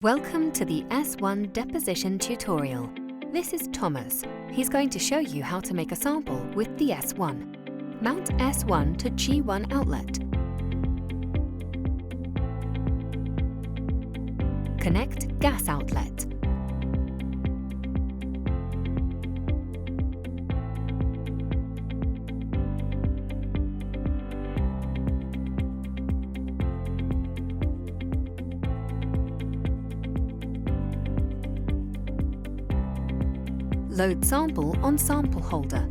Welcome to the S1 deposition tutorial. This is Thomas. He's going to show you how to make a sample with the S1. Mount S1 to G1 outlet. Connect gas outlet. Load sample on sample holder.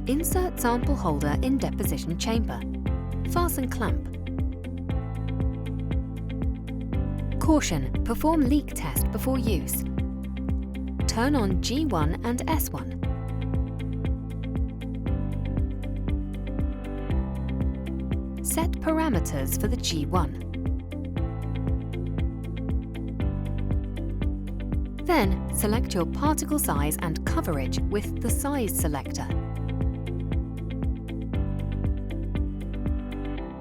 Insert sample holder in deposition chamber. Fasten clamp. Caution: perform leak test before use. Turn on G1 and S1. Set parameters for the G1. Then, select your particle size and coverage with the Size Selector.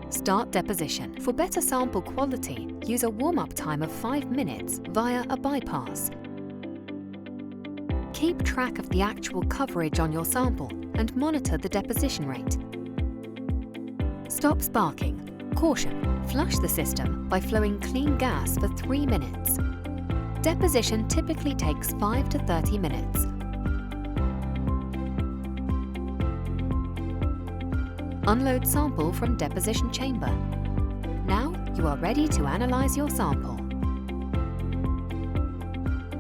Start deposition. For better sample quality, use a warm-up time of 5 minutes via a bypass. Keep track of the actual coverage on your sample and monitor the deposition rate. Stop sparking. Caution: flush the system by flowing clean gas for 3 minutes. Deposition typically takes 5 to 30 minutes. Unload sample from deposition chamber. Now you are ready to analyze your sample.